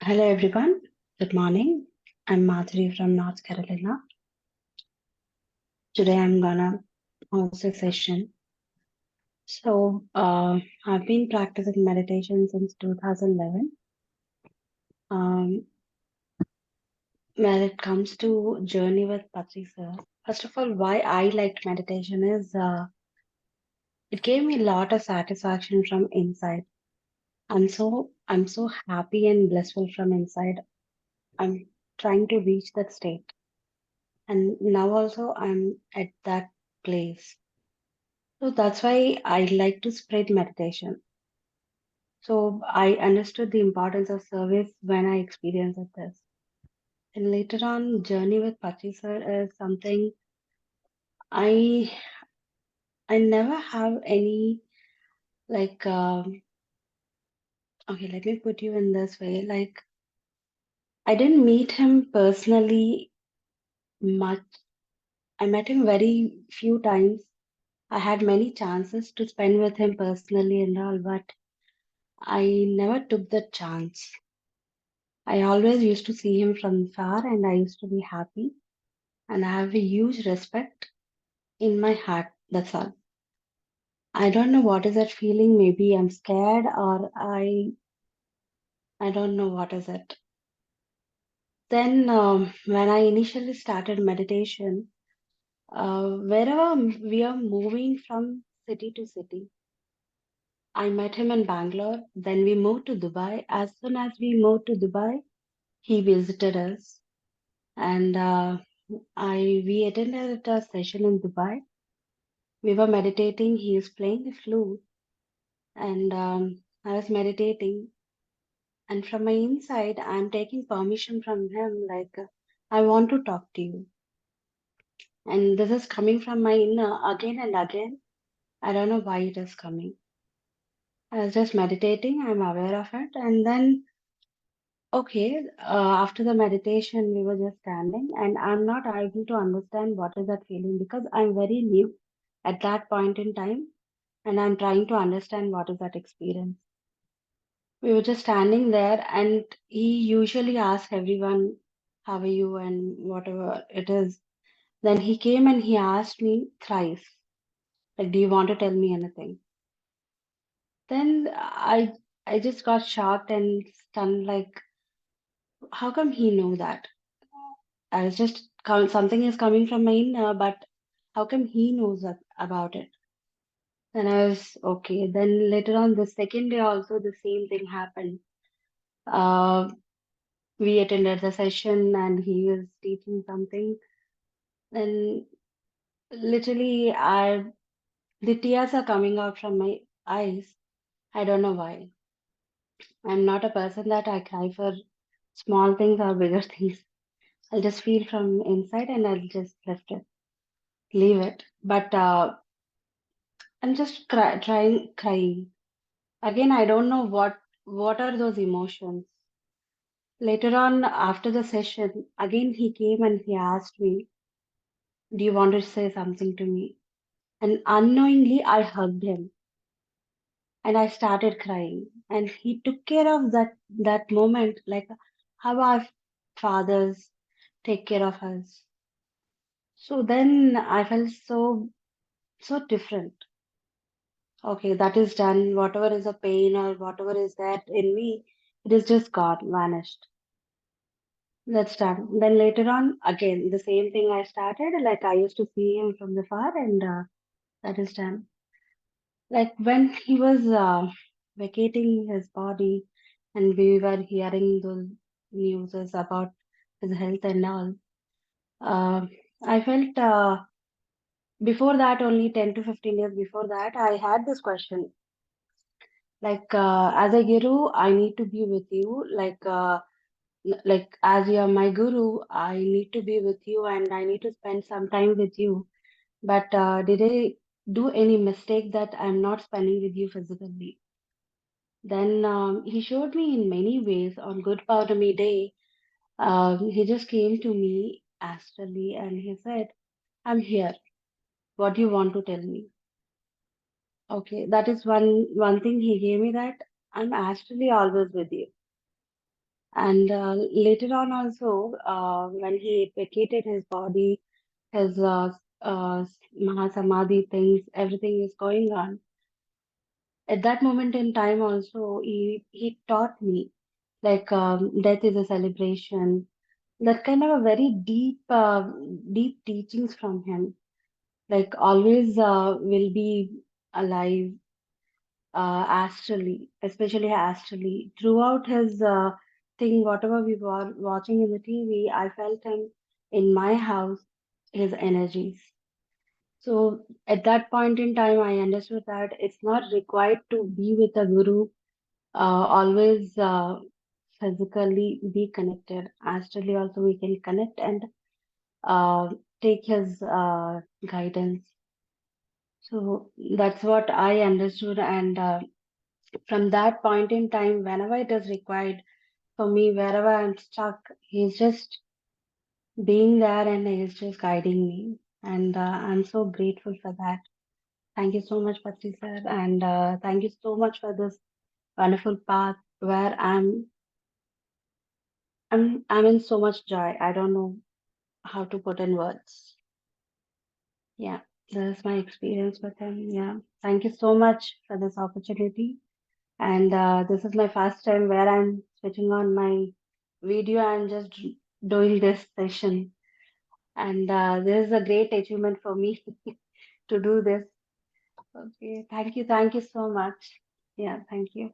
Hello everyone, good morning. I'm Madhuri from North Carolina. Today I'm gonna host a session. I've been practicing meditation since 2011. Um, when it comes to journey with Patriji sir, first of all, why I liked meditation is it gave me a lot of satisfaction from inside. I'm so happy and blissful from inside. I'm trying to reach that state, and now also I'm at that place. So that's why I like to spread meditation. So I understood the importance of service when I experienced this. And later on, journey with Pachi sir is something I I never have any like okay, let me put you in this way. Like I didn't meet him personally much. I met him very few times. I had many chances to spend with him personally and all, but I never took the chance. I always used to see him from far and I used to be happy and I have a huge respect in my heart. That's all. I don't know what is that feeling. Maybe I'm scared or I don't know what is it. Then when I initially started meditation, wherever we are moving from city to city, I met him in Bangalore. Then we moved to Dubai. As soon as we moved to Dubai, he visited us and I we attended a session in Dubai. We were meditating. He is playing the flute, and I was meditating. And from my inside, I'm taking permission from him, like, I want to talk to you. And this is coming from my inner again and again. I don't know why it is coming. I was just meditating. I'm aware of it. And then, okay, after the meditation, we were just standing, and I'm not able to understand what is that feeling because I'm very new at that point in time, and I'm trying to understand what is that experience. We were just standing there, and he usually asks everyone, how are you, and whatever it is. Then he came and he asked me thrice, like, do you want to tell me anything? Then I just got shocked and stunned, like, how come he know that? I was just something is coming from my inner, but how come he knows that, about it? Then I was okay. Then later on, the second day also the same thing happened. Uh, we attended the session and he was teaching something and literally I the tears are coming out from my eyes. I don't know why. I'm not a person that I cry for small things or bigger things. I'll just feel from inside and I'll just lift it, leave it. But I'm just trying crying. Again, I don't know what are those emotions. Later on, after the session, again he came and he asked me, "Do you want to say something to me?" And unknowingly, I hugged him and I started crying. And he took care of that moment, like how our fathers take care of us. So then I felt so different. Okay, that is done. Whatever is a pain or whatever is that in me, it is just gone, vanished. That's done. Then later on, again, the same thing I started. Like I used to see him from the far, and that is done. Like when he was vacating his body and we were hearing those news about his health and all, uh, I felt before that, only 10 to 15 years before that, I had this question. Like, as a guru, I need to be with you. Like as you're my guru, I need to be with you and I need to spend some time with you. But did I do any mistake that I'm not spending with you physically? Then he showed me in many ways on Good Purnami Day. He just came to me astrally and he said, I'm here. What do you want to tell me? Okay, that is one thing he gave me that I'm astrally always with you. And later on also, when he vacated his body, his Mahasamadhi things, everything is going on. At that moment in time also, he taught me like death is a celebration. That kind of a very deep teachings from him. Like always will be alive astrally, especially astrally. Throughout his thing, whatever we were watching in the TV, I felt him in my house, his energies. So at that point in time, I understood that it's not required to be with a guru, always physically be connected. Astrally also we can connect and uh, take his guidance. So that's what I understood, and from that point in time, whenever it is required for me, wherever I'm stuck, he's just being there and he's just guiding me. And I'm so grateful for that. Thank you so much, Patri sir, and thank you so much for this wonderful path where I'm in so much joy. I don't know how to put in words. Yeah, this is my experience with him. Yeah, thank you so much for this opportunity. And this is my first time where I'm switching on my video and just doing this session. And this is a great achievement for me to do this. Okay, thank you so much. Yeah, thank you.